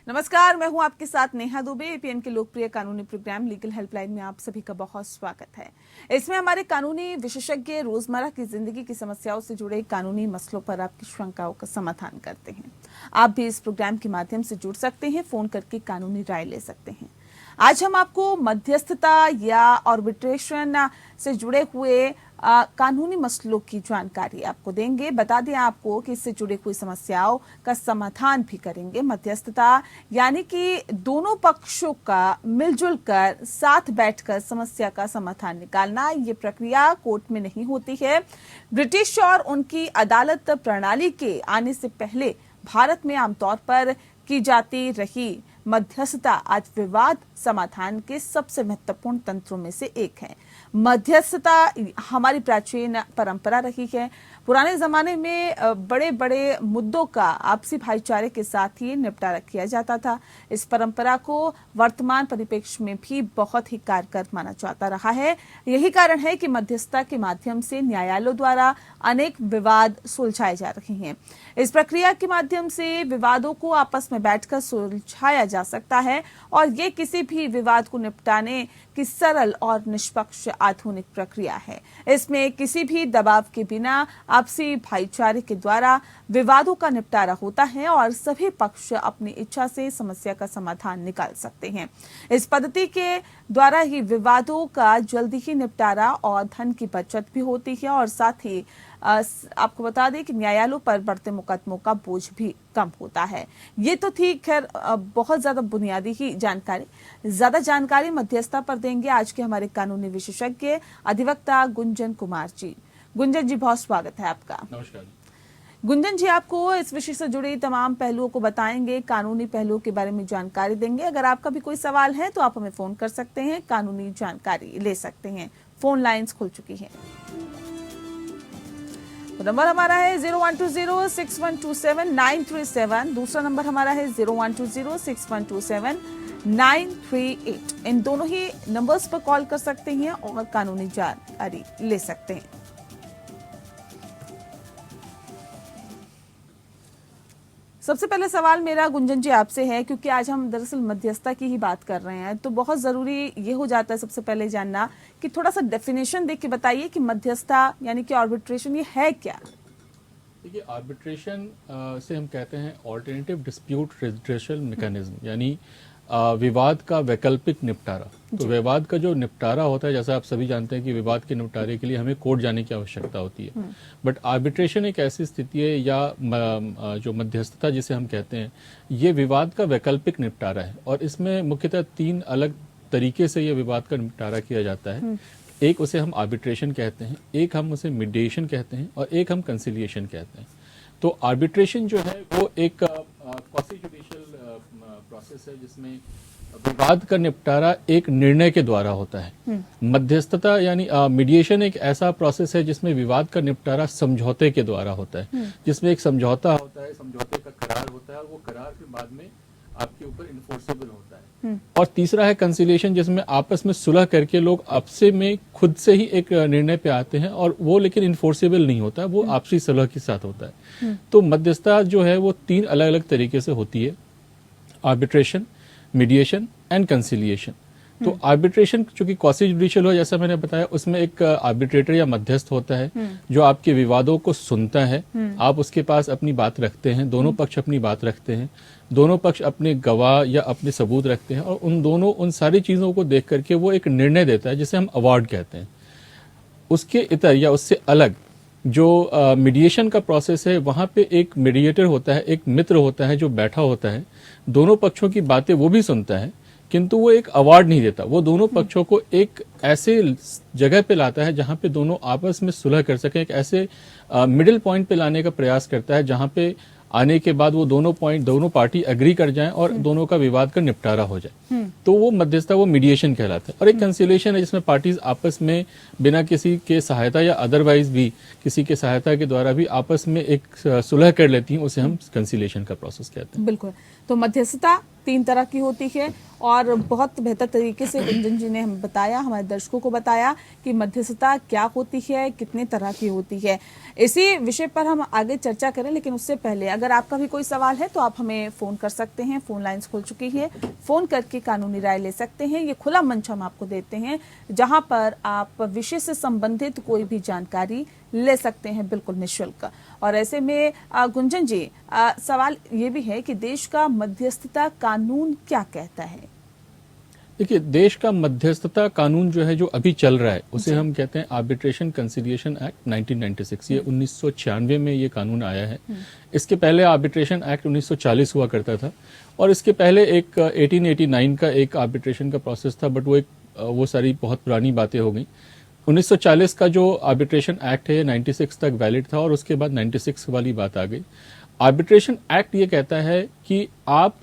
नमस्कार, मैं हूं आपके साथ नेहा दुबे। एपीएन के लोकप्रिय कानूनी प्रोग्राम लीगल हेल्पलाइन में आप सभी का बहुत स्वागत है। इसमें हमारे कानूनी विशेषज्ञ रोजमर्रा की जिंदगी की समस्याओं से जुड़े कानूनी मसलों पर आपकी शंकाओं का समाधान करते हैं। आप भी इस प्रोग्राम के माध्यम से जुड़ सकते हैं, फोन करके कानूनी राय ले सकते हैं। आज हम आपको मध्यस्थता या आर्बिट्रेशन से जुड़े हुए कानूनी मसलों की जानकारी आपको देंगे। बता दें आपको कि इससे जुड़ी हुई समस्याओं का समाधान भी करेंगे। मध्यस्थता यानी कि दोनों पक्षों का मिलजुल कर साथ बैठकर समस्या का समाधान निकालना। ये प्रक्रिया कोर्ट में नहीं होती है। ब्रिटिश और उनकी अदालत प्रणाली के आने से पहले भारत में आमतौर पर की जाती रही मध्यस्थता आज विवाद समाधान के सबसे महत्वपूर्ण तंत्रों में से एक है। मध्यस्थता हमारी प्राचीन परंपरा रही है। पुराने जमाने में बड़े बड़े मुद्दों का आपसी भाईचारे के साथ ही निपटारा किया जाता था। इस परंपरा को वर्तमान परिप्रेक्ष्य में भी बहुत ही कारगर माना जाता रहा है। यही कारण है कि मध्यस्थता के माध्यम से न्यायालयों द्वारा अनेक विवाद सुलझाए जा रहे हैं। इस प्रक्रिया के माध्यम से विवादों को आपस में बैठकर सुलझाया जा सकता है और ये किसी भी विवाद को निपटाने की सरल और निष्पक्ष आधुनिक प्रक्रिया है। इसमें किसी भी दबाव के बिना आपसी भाईचारे के द्वारा विवादों का निपटारा होता है और सभी पक्ष अपनी इच्छा से समस्या का समाधान निकाल सकते हैं। इस पद्धति के द्वारा ही विवादों का जल्दी ही निपटारा और धन की बचत भी होती है और साथ ही आपको बता दें कि न्यायालयों पर बढ़ते मुकदमों का बोझ भी कम होता है। ये तो थी खैर बहुत ज्यादा बुनियादी ही जानकारी। ज्यादा जानकारी मध्यस्थता पर देंगे आज के हमारे कानूनी विशेषज्ञ अधिवक्ता गुंजन कुमार जी। गुंजन जी, बहुत स्वागत है आपका। नमस्कार गुंजन जी, आपको इस विषय से जुड़े तमाम पहलुओं को बताएंगे, कानूनी पहलुओं के बारे में जानकारी देंगे। अगर आपका भी कोई सवाल है तो आप हमें फोन कर सकते हैं, कानूनी जानकारी ले सकते हैं। फोन लाइंस खुल चुकी हैं। तो नंबर हमारा है 01206127-937। दूसरा नंबर हमारा है 01206127-938। इन दोनों ही नंबर्स पर कॉल कर सकते हैं और कानूनी जानकारी ले सकते हैं। सबसे पहले सवाल मेरा गुंजन जी आपसे है, क्योंकि आज हम दरअसल मध्यस्थता की ही बात कर रहे हैं, तो बहुत जरूरी ये हो जाता है सबसे पहले जानना कि थोड़ा सा डेफिनेशन देख के बताइए कि मध्यस्थता यानी कि आर्बिट्रेशन ये है क्या। देखिए, आर्बिट्रेशन से हम कहते हैं ऑल्टरनेटिव डिस्प्यूट रेजोल्यूशन मैकेनिज्म, यानी विवाद का वैकल्पिक निपटारा। तो विवाद का जो निपटारा होता है, जैसा आप सभी जानते हैं कि विवाद के निपटारे के लिए हमें कोर्ट जाने की आवश्यकता होती है, बट आर्बिट्रेशन एक ऐसी स्थिति है या जो मध्यस्थता जिसे हम कहते हैं, ये विवाद का वैकल्पिक निपटारा है और इसमें मुख्यतः 3 अलग तरीके से ये विवाद का निपटारा किया जाता है। एक उसे हम आर्बिट्रेशन कहते हैं, एक हम उसे मीडिएशन कहते हैं और एक हम कंसिलिएशन कहते हैं। तो आर्बिट्रेशन जो है वो एक क्वासी जुडिशियल प्रोसेस है जिसमें विवाद का निपटारा एक निर्णय के द्वारा होता है। मध्यस्थता यानी मीडिएशन एक ऐसा प्रोसेस है जिसमें विवाद का निपटारा समझौते के द्वारा होता है, जिसमें एक समझौता होता है, समझौते का करार होता है और वो करार फिर बाद में आपके ऊपर इन्फोर्सेबल होता है। और तीसरा है कंसिलिएशन, जिसमें आपस में सुलह करके लोग आपसे में खुद से ही एक निर्णय पे आते हैं और वो लेकिन इन्फोर्सेबल नहीं होता, वो आपसी सुलह के साथ होता है। तो मध्यस्थता जो है वो 3 अलग अलग तरीके से होती है, आर्बिट्रेशन, मीडिएशन एंड कंसिलिएशन। तो आर्बिट्रेशन चूंकि क्वासी जुडिशियल हो, जैसा मैंने बताया, उसमें एक आर्बिट्रेटर या मध्यस्थ होता है जो आपके विवादों को सुनता है। आप उसके पास अपनी बात रखते हैं, दोनों पक्ष अपनी बात रखते हैं, दोनों पक्ष अपने गवाह या अपने सबूत रखते हैं और उन सारी चीजों को देख करके वो एक निर्णय देता है जिसे हम अवार्ड कहते हैं। उसके इतर या उससे अलग जो मीडिएशन का प्रोसेस है, वहां पे एक मीडिएटर होता है, एक मित्र होता है जो बैठा होता है, दोनों पक्षों की बातें वो भी सुनता है, किंतु वो एक अवार्ड नहीं देता। वो दोनों पक्षों को एक ऐसे जगह पे लाता है जहां पे दोनों आपस में सुलह कर सकें, एक ऐसे मिडिल पॉइंट पे लाने का प्रयास करता है जहां पे आने के बाद वो दोनों पार्टी एग्री कर जाएं और दोनों का विवाद का निपटारा हो जाए। तो वो मध्यस्थता, वो मीडिएशन कहलाता है। और एक कंसिलिएशन है जिसमें पार्टीज आपस में बिना किसी के सहायता या अदरवाइज भी किसी के सहायता के द्वारा भी आपस में एक सुलह कर लेती हैं, उसे हम कंसिलिएशन का प्रोसेस कहते हैं। बिल्कुल। तो मध्यस्थता 3 तरह की होती है और बहुत बेहतर तरीके से गुंजन जी ने हमें बताया, हमारे दर्शकों को बताया कि मध्यस्थता क्या होती है, कितने तरह की होती है। इसी विषय पर हम आगे चर्चा करें, लेकिन उससे पहले अगर आपका भी कोई सवाल है तो आप हमें फोन कर सकते हैं। फोन लाइंस खुल चुकी है, फोन करके कानूनी राय ले सकते हैं। ये खुला मंच हम आपको देते हैं जहां पर आप विषय से संबंधित कोई भी जानकारी ले सकते हैं, बिल्कुल निःशुल्क। और ऐसे में गुंजन जी, सवाल ये भी है कि देश का मध्यस्थता कानून क्या कहता है? देखिए, देश का मध्यस्थता कानून जो है, जो अभी चल रहा है, उसे हम कहते हैं आर्बिट्रेशन कंसिलिएशन एक्ट 1996। ये 1996 में ये कानून आया है। इसके पहले आर्बिट्रेशन एक्ट 1940 हुआ करता था और इसके पहले एक 1889 का एक आर्बिट्रेशन का प्रोसेस था, बट वो सारी बहुत पुरानी बातें हो गई। 1940 का जो आर्बिट्रेशन एक्ट है 96 तक वैलिड था और उसके बाद 96 वाली बात आ गई। आर्बिट्रेशन एक्ट ये कहता है कि आप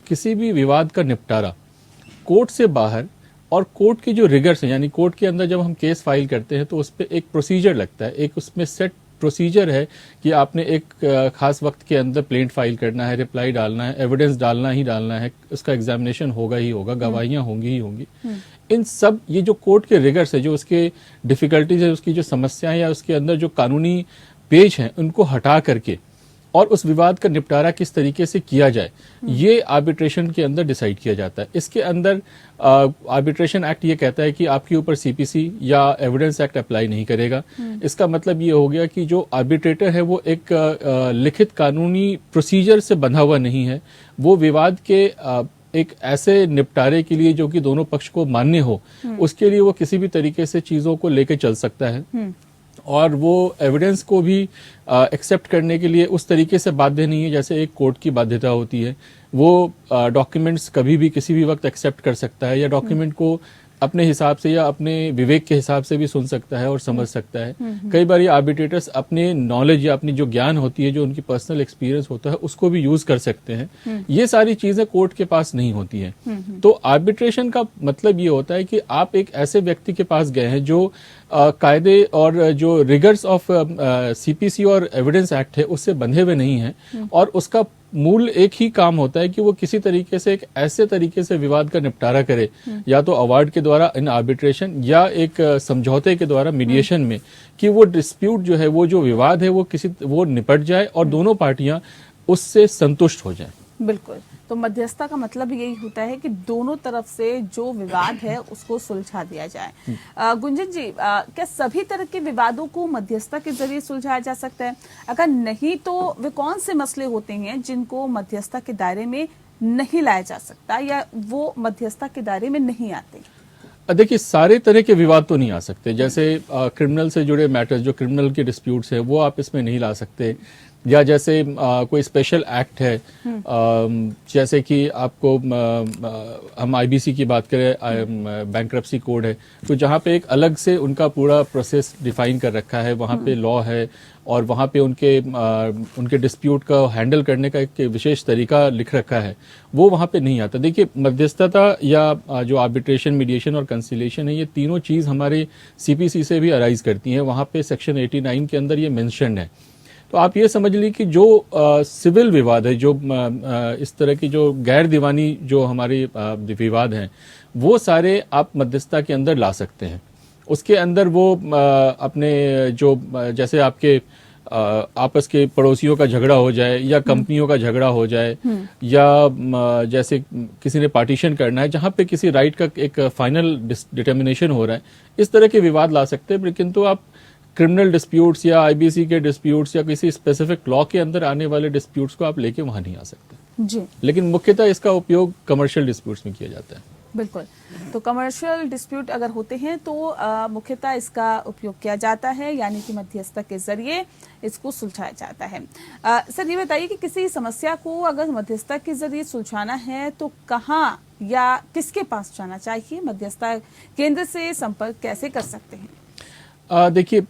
किसी भी विवाद का निपटारा कोर्ट से बाहर और कोर्ट के जो रिगर्स हैं, यानी कोर्ट के अंदर जब हम केस फाइल करते हैं तो उस पर एक प्रोसीजर लगता है, एक उसमें सेट प्रोसीजर है कि आपने एक खास वक्त के अंदर प्लेंट फाइल करना है, रिप्लाई डालना है, एविडेंस डालना ही डालना है, उसका एग्जामिनेशन होगा ही होगा, गवाहियां होंगी ही होंगी। इन सब ये जो कोर्ट के रिगर्स है, जो उसके डिफिकल्टीज है, उसकी जो समस्याएं या उसके अंदर जो कानूनी पेज हैं, उनको हटा करके और उस विवाद का निपटारा किस तरीके से किया जाए, ये आर्बिट्रेशन के अंदर डिसाइड किया जाता है। इसके अंदर आर्बिट्रेशन एक्ट ये कहता है कि आपके ऊपर सीपीसी या एविडेंस एक्ट अप्लाई नहीं करेगा। इसका मतलब ये हो गया कि जो आर्बिट्रेटर है वो एक लिखित कानूनी प्रोसीजर से बंधा हुआ नहीं है। वो विवाद के एक ऐसे निपटारे के लिए जो कि दोनों पक्ष को मान्य हो, उसके लिए वो किसी भी तरीके से चीजों को लेकर चल सकता है और वो एविडेंस को भी एक्सेप्ट करने के लिए उस तरीके से बाध्य नहीं है जैसे एक कोर्ट की बाध्यता होती है। वो डॉक्यूमेंट्स कभी भी किसी भी वक्त एक्सेप्ट कर सकता है या डॉक्यूमेंट को अपने हिसाब से या अपने विवेक के हिसाब से भी सुन सकता है और समझ सकता है। कई बार आर्बिट्रेटर्स अपने नॉलेज या अपनी जो ज्ञान होती है, जो उनकी पर्सनल एक्सपीरियंस होता है, उसको भी यूज कर सकते हैं। ये सारी चीजें कोर्ट के पास नहीं होती हैं। तो आर्बिट्रेशन का मतलब ये होता है कि आप एक ऐसे व्यक्ति के पास गए हैं जो कायदे और जो रिगर्स ऑफ सीपीसी और एविडेंस एक्ट है उससे बंधे हुए नहीं हैं और उसका मूल एक ही काम होता है कि वो किसी तरीके से एक ऐसे तरीके से विवाद का निपटारा करे, या तो अवार्ड के द्वारा इन आर्बिट्रेशन या एक समझौते के द्वारा मीडिएशन में, कि वो डिस्प्यूट जो है, वो जो विवाद है, वो निपट जाए और दोनों पार्टियां उससे संतुष्ट हो जाएं। बिल्कुल। तो मध्यस्थता का मतलब यही होता है कि दोनों तरफ से जो विवाद है उसको सुलझा दिया जाए। गुंजन जी, क्या सभी तरह के विवादों को मध्यस्थता के जरिए सुलझाया जा सकता है? अगर नहीं तो वे कौन से मसले होते हैं जिनको मध्यस्थता के दायरे में नहीं लाया जा सकता या वो मध्यस्थता के दायरे में नहीं आते? देखिए, सारे तरह के विवाद तो नहीं आ सकते। जैसे क्रिमिनल से जुड़े मैटर्स, जो क्रिमिनल के डिस्प्यूट्स है, वो आप इसमें नहीं ला सकते। या जैसे कोई स्पेशल एक्ट है, जैसे कि आपको हम आईबीसी की बात करें, बैंक्रप्सी कोड है, तो जहाँ पे एक अलग से उनका पूरा प्रोसेस डिफाइन कर रखा है, वहाँ पे लॉ है और वहाँ पे उनके डिस्प्यूट का हैंडल करने का एक विशेष तरीका लिख रखा है, वो वहाँ पे नहीं आता। देखिए, मध्यस्थता या जो आर्बिट्रेशन, मीडिएशन और कंसिलिएशन है, ये तीनों चीज़ हमारे सीपीसी से भी अराइज करती हैं। वहाँ पे सेक्शन 89 के अंदर ये मेंशन है। तो आप ये समझ ली कि जो सिविल विवाद है, जो इस तरह की जो गैर दीवानी जो हमारे विवाद हैं, वो सारे आप मध्यस्थता के अंदर ला सकते हैं। उसके अंदर वो अपने जो जैसे आपके आपस के पड़ोसियों का झगड़ा हो जाए या कंपनियों का झगड़ा हो जाए या जैसे किसी ने पार्टीशन करना है जहां पे किसी राइट का एक फाइनल डिटर्मिनेशन हो रहा है, इस तरह के विवाद ला सकते हैं। लेकिन तो आप क्रिमिनल डिस्प्यूट्स या आईबीसी के डिस्प्यूट्स या किसी स्पेसिफिक लॉ के अंदर आने वाले डिस्प्यूट्स को आप लेके वहां नहीं आ सकते जी। लेकिन मुख्यतः इसका उपयोग कमर्शियल डिस्प्यूट्स में किया जाता है। बिल्कुल। तो कमर्शियल डिस्प्यूट अगर होते हैं तो मुख्यतः इसका उपयोग किया जाता है, यानी कि मध्यस्थता के जरिए इसको सुलझाया जाता है। सर, ये बताइए कि किसी समस्या को अगर मध्यस्थता के जरिए सुलझाना है तो कहाँ या किसके पास जाना चाहिए? मध्यस्थता केंद्र से संपर्क कैसे कर सकते हैं? देखिए,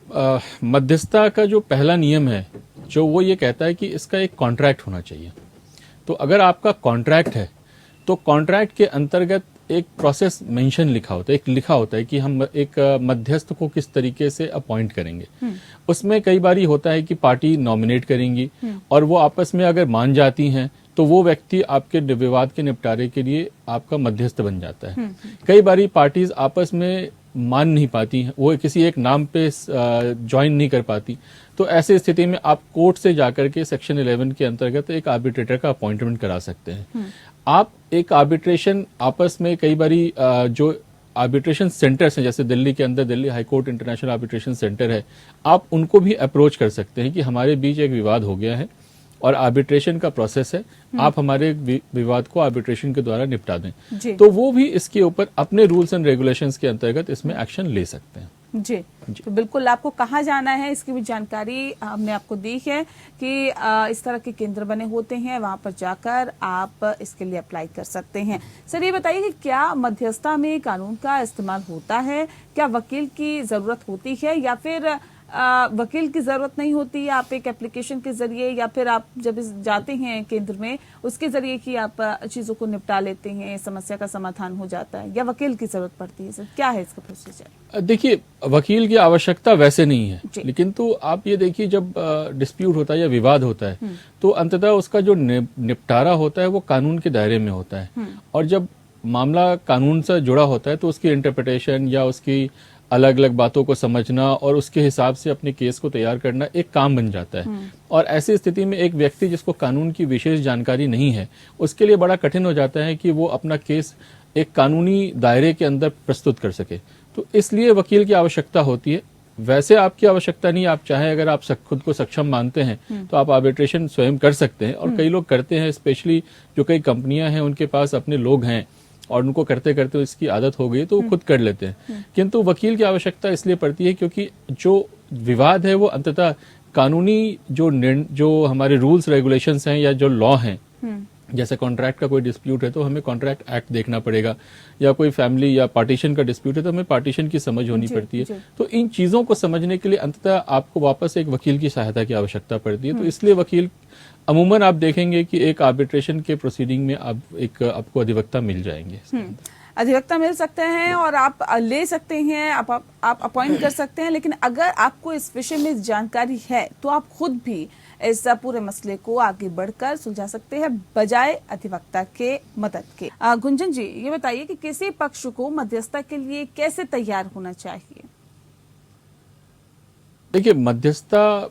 मध्यस्थता का जो पहला नियम है, जो वो ये कहता है कि इसका एक कॉन्ट्रैक्ट होना चाहिए। तो अगर आपका कॉन्ट्रैक्ट है तो कॉन्ट्रैक्ट के अंतर्गत एक प्रोसेस मेंशन लिखा होता है, एक लिखा होता है कि हम एक मध्यस्थ को किस तरीके से अपॉइंट करेंगे। उसमें कई बारी होता है कि पार्टी नॉमिनेट करेंगी और वो आपस में अगर मान जाती हैं तो वो व्यक्ति आपके विवाद के निपटारे के लिए आपका मध्यस्थ बन जाता है। कई बारी पार्टीज आपस में मान नहीं पाती हैं, वो किसी एक नाम पे ज्वाइन नहीं कर पाती, तो ऐसी स्थिति में आप कोर्ट से जाकर के सेक्शन 11 के अंतर्गत एक आर्बिट्रेटर का अपॉइंटमेंट करा सकते हैं। आप एक आर्बिट्रेशन आपस में कई बारी जो आर्बिट्रेशन सेंटर्स हैं, जैसे दिल्ली के अंदर Delhi high court international arbitration centre है, आप उनको भी अप्रोच कर सकते हैं कि हमारे बीच एक विवाद हो गया है और आर्बिट्रेशन का प्रोसेस है, आप हमारे विवाद को आर्बिट्रेशन के द्वारा निपटा दें। तो वो भी इसके ऊपर अपने रूल्स एंड रेगुलेशंस के अंतर्गत इसमें एक्शन ले सकते हैं। जी तो बिल्कुल आपको कहाँ जाना है इसकी भी जानकारी हमने आपको दी है कि इस तरह के केंद्र बने होते हैं, वहां पर जाकर आप इसके लिए अप्लाई कर सकते हैं। सर ये बताइए कि क्या मध्यस्थता में कानून का इस्तेमाल होता है, क्या वकील की जरूरत होती है या फिर वकील की जरूरत नहीं होती, आप एक एप्लीकेशन के जरिए या फिर आप जब जाते हैं केंद्र में उसके जरिए कि आप चीजों को निपटा लेते हैं, समस्या का समाधान हो जाता है, या वकील की जरूरत पड़ती है? सर क्या है इसका प्रोसीजर? देखिए, वकील की आवश्यकता वैसे नहीं है, लेकिन तो आप ये देखिए जब डिस्प्यूट होता है या विवाद होता है तो अंततः उसका जो निपटारा होता है वो कानून के दायरे में होता है। और जब मामला कानून से जुड़ा होता है तो उसकी इंटरप्रिटेशन या उसकी अलग अलग बातों को समझना और उसके हिसाब से अपने केस को तैयार करना एक काम बन जाता है। और ऐसी स्थिति में एक व्यक्ति जिसको कानून की विशेष जानकारी नहीं है उसके लिए बड़ा कठिन हो जाता है कि वो अपना केस एक कानूनी दायरे के अंदर प्रस्तुत कर सके। तो इसलिए वकील की आवश्यकता होती है। वैसे आपकी आवश्यकता नहीं, आप चाहें अगर आप खुद को सक्षम मानते हैं तो आप आर्बिट्रेशन स्वयं कर सकते हैं, और कई लोग करते हैं, स्पेशली जो कई कंपनियां हैं उनके पास अपने लोग हैं और उनको करते करते इसकी आदत हो गई तो वो खुद कर लेते हैं। किंतु वकील की आवश्यकता इसलिए पड़ती है क्योंकि जो विवाद है वो अंततः कानूनी जो हमारे रूल्स रेगुलेशंस हैं या जो लॉ हैं, जैसे कॉन्ट्रैक्ट का कोई डिस्प्यूट है तो हमें कॉन्ट्रैक्ट एक्ट देखना पड़ेगा, या कोई फैमिली या पार्टीशन का डिस्प्यूट है तो हमें पार्टीशन की समझ होनी पड़ती है। तो इन चीजों को समझने के लिए अंततः आपको वापस एक वकील की सहायता की आवश्यकता पड़ती है। तो इसलिए वकील अमूमन आप देखेंगे कि एक आर्बिट्रेशन के प्रोसीडिंग में आपको अधिवक्ता मिल जाएंगे। अधिवक्ता मिल सकते हैं और आप ले सकते हैं, आप अपॉइंट कर सकते हैं। लेकिन अगर आपको इस विषय में जानकारी है तो आप खुद भी इस पूरे मसले को आगे बढ़कर सुलझा सकते हैं बजाय अधिवक्ता के मदद के। गुंजन जी ये बताइए कि किसी पक्ष को मध्यस्थता के लिए कैसे तैयार होना चाहिए? देखिए, मध्यस्थता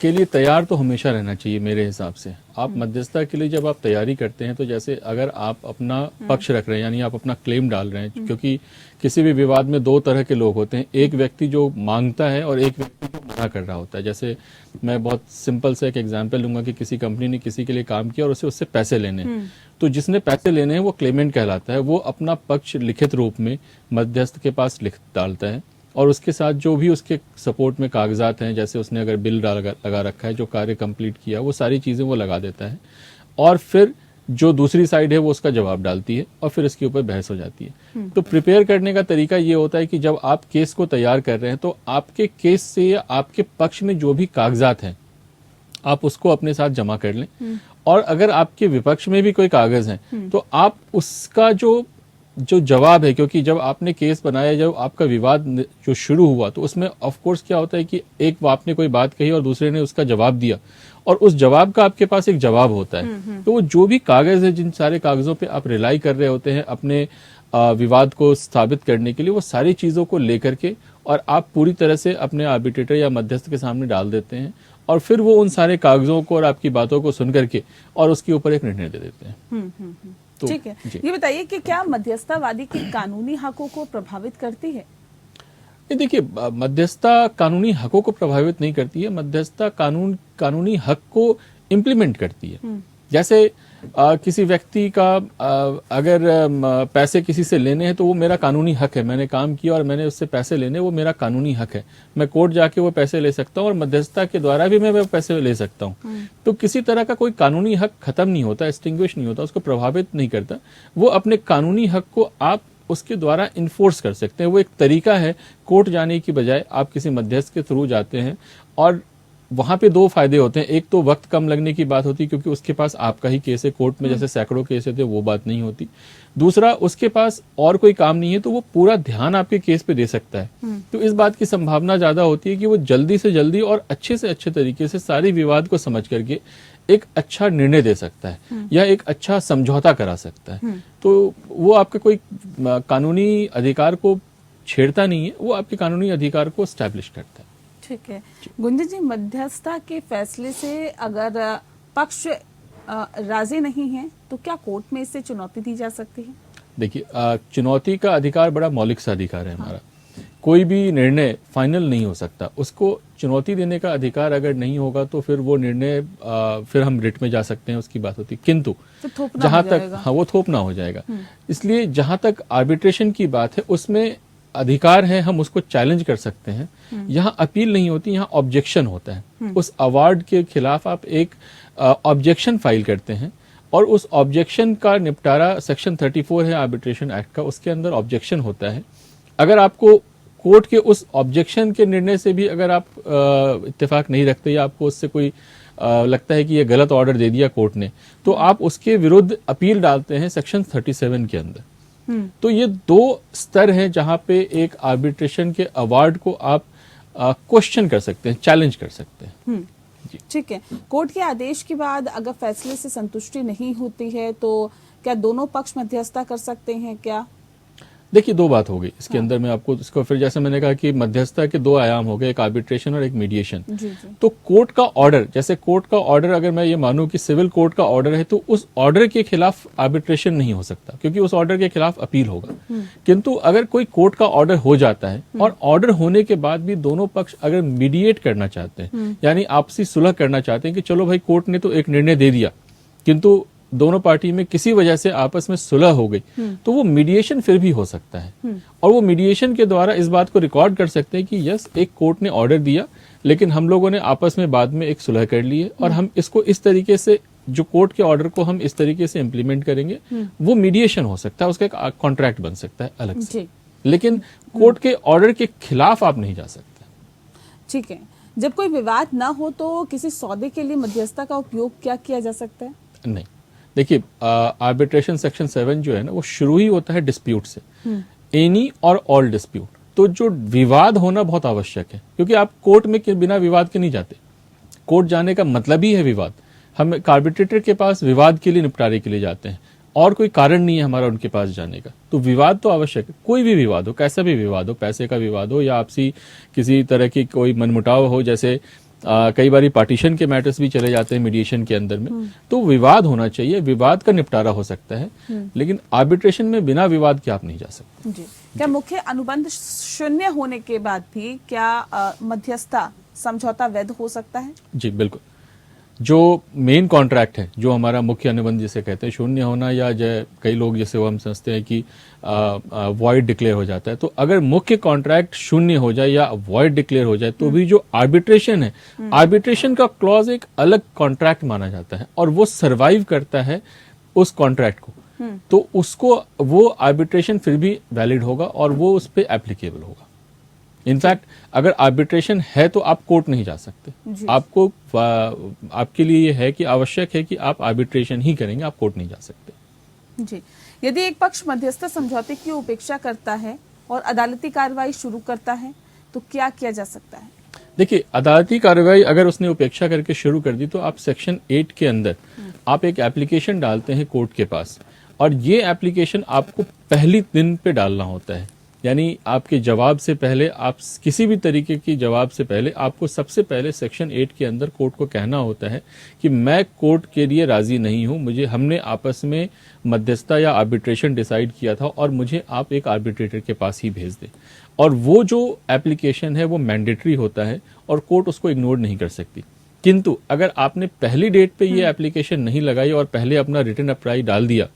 के लिए तैयार तो हमेशा रहना चाहिए मेरे हिसाब से। आप मध्यस्थता के लिए जब आप तैयारी करते हैं तो जैसे अगर आप अपना पक्ष रख रहे हैं, यानी आप अपना क्लेम डाल रहे हैं, क्योंकि किसी भी विवाद में दो तरह के लोग होते हैं, एक व्यक्ति जो मांगता है और एक व्यक्ति जो मना कर रहा होता है। जैसे मैं बहुत सिंपल से एक एग्जांपल लूंगा कि किसी कंपनी ने किसी के लिए काम किया और उससे पैसे लेने हैं, तो जिसने पैसे लेने हैं वो क्लेमेंट कहलाता है। वो अपना पक्ष लिखित रूप में मध्यस्थ के पास लिख डालता है और उसके साथ जो भी उसके सपोर्ट में कागजात हैं, जैसे उसने अगर बिल लगा रखा है, जो कार्य कंप्लीट किया, वो सारी चीजें वो लगा देता है। और फिर जो दूसरी साइड है वो उसका जवाब डालती है और फिर इसके ऊपर बहस हो जाती है। तो प्रिपेयर करने का तरीका ये होता है कि जब आप केस को तैयार कर रहे हैं तो आपके केस से या आपके पक्ष में जो भी कागजात हैं आप उसको अपने साथ जमा कर लें। और अगर आपके विपक्ष में भी कोई कागज हैं तो आप उसका जो जवाब है, क्योंकि जब आपने केस बनाया, जब आपका विवाद जो शुरू हुआ तो उसमें ऑफ कोर्स क्या होता है कि एक आपने कोई बात कही और दूसरे ने उसका जवाब दिया और उस जवाब का आपके पास एक जवाब होता है। तो वो जो भी कागज है, जिन सारे कागजों पे आप रिलाई कर रहे होते हैं अपने विवाद को स्थापित करने के लिए, वो सारी चीजों को लेकर के और आप पूरी तरह से अपने आर्बिट्रेटर या मध्यस्थ के सामने डाल देते हैं और फिर वो उन सारे कागजों को और आपकी बातों को सुन करके और उसके ऊपर एक निर्णय दे देते हैं। ठीक है, ये बताइए कि क्या मध्यस्थतावादी के कानूनी हकों को प्रभावित करती है? देखिए, मध्यस्थता कानूनी हकों को प्रभावित नहीं करती है, मध्यस्थता कानूनी हक को इम्प्लीमेंट करती है। जैसे किसी व्यक्ति का अगर पैसे किसी से लेने हैं तो वो मेरा कानूनी हक है, मैंने काम किया और मैंने उससे पैसे लेने, वो मेरा कानूनी हक है। मैं कोर्ट जाके वो पैसे ले सकता हूँ और मध्यस्थता के द्वारा भी मैं वो पैसे ले सकता हूँ। तो किसी तरह का कोई कानूनी हक खत्म नहीं होता, एक्सटिंग्विश नहीं होता, उसको प्रभावित नहीं करता। वो अपने कानूनी हक को आप उसके द्वारा इन्फोर्स कर सकते हैं। वो एक तरीका है, कोर्ट जाने की बजाय आप किसी मध्यस्थ के थ्रू जाते हैं और वहां पे दो फायदे होते हैं। एक तो वक्त कम लगने की बात होती है क्योंकि उसके पास आपका ही केस है, कोर्ट में जैसे सैकड़ों केस थे वो बात नहीं होती। दूसरा, उसके पास और कोई काम नहीं है तो वो पूरा ध्यान आपके केस पे दे सकता है। तो इस बात की संभावना ज्यादा होती है कि वो जल्दी से जल्दी और अच्छे से अच्छे तरीके से सारे विवाद को समझ करके एक अच्छा निर्णय दे सकता है या एक अच्छा समझौता करा सकता है। तो वो आपके कोई कानूनी अधिकार को छेड़ता नहीं है, वो आपके कानूनी अधिकार को स्टैब्लिश करता है। ठीक है गुंजन जी, मध्यस्थता के फैसले से अगर पक्ष राजी नहीं है तो क्या कोर्ट में इससे चुनौती दी जा सकती है? देखिए, चुनौती का अधिकार बड़ा मौलिक सा अधिकार है हमारा। कोई भी निर्णय फाइनल नहीं हो सकता, उसको चुनौती देने का अधिकार अगर नहीं होगा तो फिर वो निर्णय फिर हम रिट में जा सकते हैं, उसकी बात होती है। किंतु तो जहां तक हाँ वो थोपना हो जाएगा। इसलिए जहां तक आर्बिट्रेशन की बात है उसमें अधिकार है, हम उसको चैलेंज कर सकते हैं। यहाँ अपील नहीं होती, यहाँ ऑब्जेक्शन होता है। उस अवार्ड के खिलाफ आप एक ऑब्जेक्शन फाइल करते हैं और उस ऑब्जेक्शन का निपटारा सेक्शन 34 है आर्बिट्रेशन एक्ट का, उसके अंदर ऑब्जेक्शन होता है। अगर आपको कोर्ट के उस ऑब्जेक्शन के निर्णय से भी अगर आप इत्तेफाक नहीं रखते या आपको उससे कोई लगता है कि ये गलत ऑर्डर दे दिया कोर्ट ने, तो आप उसके विरुद्ध अपील डालते हैं सेक्शन 37 के अंदर। तो ये दो स्तर हैं जहां पे एक आर्बिट्रेशन के अवार्ड को आप क्वेश्चन कर सकते हैं, चैलेंज कर सकते हैं। ठीक है, कोर्ट के आदेश के बाद अगर फैसले से संतुष्टि नहीं होती है तो क्या दोनों पक्ष मध्यस्थता कर सकते हैं क्या? देखिए, दो बात हो गई इसके अंदर में आपको इसको फिर जैसे मैंने कहा कि मध्यस्थता के दो आयाम हो गए, एक आर्बिट्रेशन और एक मीडिएशन। तो कोर्ट का ऑर्डर, जैसे कोर्ट का ऑर्डर अगर मैं ये मानूं कि सिविल कोर्ट का ऑर्डर है तो उस ऑर्डर के खिलाफ आर्बिट्रेशन नहीं हो सकता क्योंकि उस ऑर्डर के खिलाफ अपील होगा। किंतु अगर कोई कोर्ट का ऑर्डर हो जाता है और ऑर्डर होने के बाद भी दोनों पक्ष अगर मीडिएट करना चाहते हैं, यानी आपसी सुलह करना चाहते हैं कि चलो भाई कोर्ट ने तो एक निर्णय दे दिया किंतु दोनों पार्टी में किसी वजह से आपस में सुलह हो गई, तो वो मीडिएशन फिर भी हो सकता है। और वो मीडिएशन के द्वारा इस बात को रिकॉर्ड कर सकते हैं कि यस, एक कोर्ट ने ऑर्डर दिया लेकिन हम लोगों ने आपस में बाद में एक सुलह कर ली है और हम इसको इस तरीके से, जो कोर्ट के ऑर्डर को हम इस तरीके से इम्प्लीमेंट करेंगे, वो मीडिएशन हो सकता है, उसका एक कॉन्ट्रैक्ट बन सकता है अलग से। लेकिन कोर्ट के ऑर्डर के खिलाफ आप नहीं जा सकते। ठीक है, जब कोई विवाद ना हो तो किसी सौदे के लिए मध्यस्थता का उपयोग क्या किया जा सकता है? नहीं, देखिए, आर्बिट्रेशन सेक्शन 7 जो है ना, वो शुरू ही होता है डिस्प्यूट से, एनी और ऑल डिस्प्यूट। तो जो विवाद होना बहुत आवश्यक है क्योंकि आप कोर्ट में बिना विवाद के नहीं जाते। कोर्ट जाने का मतलब ही है विवाद। हम आर्बिट्रेटर के पास विवाद के लिए, निपटारे के लिए जाते हैं और कोई कारण नहीं है हमारा उनके पास जाने का। तो विवाद तो आवश्यक है, कोई भी विवाद हो, कैसा भी विवाद हो, पैसे का विवाद हो या आपसी किसी तरह की कोई मनमुटाव हो, जैसे कई बार पार्टीशन के मैटर्स भी चले जाते हैं मीडिएशन के अंदर में, तो विवाद होना चाहिए, विवाद का निपटारा हो सकता है। लेकिन आर्बिट्रेशन में बिना विवाद के आप नहीं जा सकते। जी, क्या मुख्य अनुबंध शून्य होने के बाद भी क्या मध्यस्थता समझौता वैध हो सकता है? जी बिल्कुल। जो मेन कॉन्ट्रैक्ट है, जो हमारा मुख्य अनुबंध जिसे कहते हैं, शून्य होना या कई लोग जैसे वो हम समझते हैं कि वॉइड डिक्लेयर हो जाता है, तो अगर मुख्य कॉन्ट्रैक्ट शून्य हो जाए या वॉइड डिक्लेयर हो जाए तो भी जो आर्बिट्रेशन है, आर्बिट्रेशन का क्लॉज एक अलग कॉन्ट्रैक्ट माना जाता है और वो सर्वाइव करता है उस कॉन्ट्रैक्ट को, तो उसको वो आर्बिट्रेशन फिर भी वैलिड होगा और वो उस पर एप्लीकेबल होगा। इनफैक्ट अगर आर्बिट्रेशन है तो आप कोर्ट नहीं जा सकते। आपको आपके लिए ये है कि आवश्यक है कि आप आर्बिट्रेशन ही करेंगे, आप कोर्ट नहीं जा सकते। जी, यदि एक पक्ष मध्यस्थता समझौते की उपेक्षा करता है और अदालती कार्रवाई शुरू करता है तो क्या किया जा सकता है? देखिए, अदालती कार्रवाई अगर उसने उपेक्षा करके शुरू कर दी तो आप सेक्शन 8 के अंदर आप एक एप्लीकेशन डालते हैं कोर्ट के पास और ये एप्लीकेशन आपको पहली दिन पे डालना होता है। यानी आपके जवाब से पहले, आप किसी भी तरीके की जवाब से पहले आपको सबसे पहले सेक्शन 8 के अंदर कोर्ट को कहना होता है कि मैं कोर्ट के लिए राजी नहीं हूं, हमने आपस में मध्यस्थता या आर्बिट्रेशन डिसाइड किया था और मुझे आप एक आर्बिट्रेटर के पास ही भेज दें। और वो जो एप्लीकेशन है वो मैंडेटरी होता है और कोर्ट उसको इग्नोर नहीं कर सकती। किंतु अगर आपने पहली डेट पे ये एप्लीकेशन नहीं लगाई और पहले अपना रिटन अप्लाई डाल दिया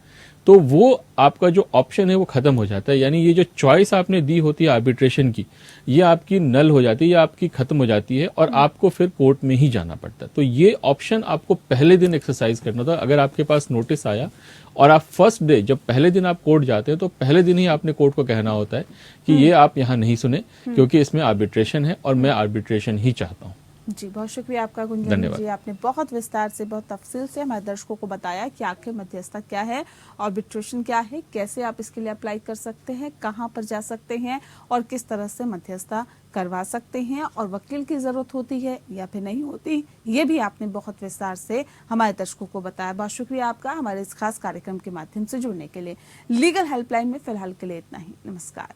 तो वो आपका जो ऑप्शन है वो खत्म हो जाता है। यानी ये जो चॉइस आपने दी होती है आर्बिट्रेशन की, ये आपकी नल हो जाती है, ये आपकी खत्म हो जाती है और आपको फिर कोर्ट में ही जाना पड़ता है। तो ये ऑप्शन आपको पहले दिन एक्सरसाइज करना था। अगर आपके पास नोटिस आया और आप फर्स्ट डे, जब पहले दिन आप कोर्ट जाते हैं, तो पहले दिन ही आपने कोर्ट को कहना होता है कि ये आप यहाँ नहीं सुने क्योंकि इसमें आर्बिट्रेशन है और मैं आर्बिट्रेशन ही चाहता हूँ। जी, बहुत शुक्रिया आपका गुंजन धन्यवाद। जी। आपने बहुत विस्तार से, बहुत तफसील से हमारे दर्शकों को बताया कि आखिर मध्यस्थता क्या है, आर्बिट्रेशन क्या है, कैसे आप इसके लिए अप्लाई कर सकते हैं, कहां पर जा सकते हैं और किस तरह से मध्यस्थता करवा सकते हैं और वकील की जरूरत होती है या फिर नहीं होती, ये भी आपने बहुत विस्तार से हमारे दर्शकों को बताया। बहुत शुक्रिया आपका हमारे इस खास कार्यक्रम के माध्यम से जुड़ने के लिए। लीगल हेल्पलाइन में फिलहाल के लिए इतना ही। नमस्कार।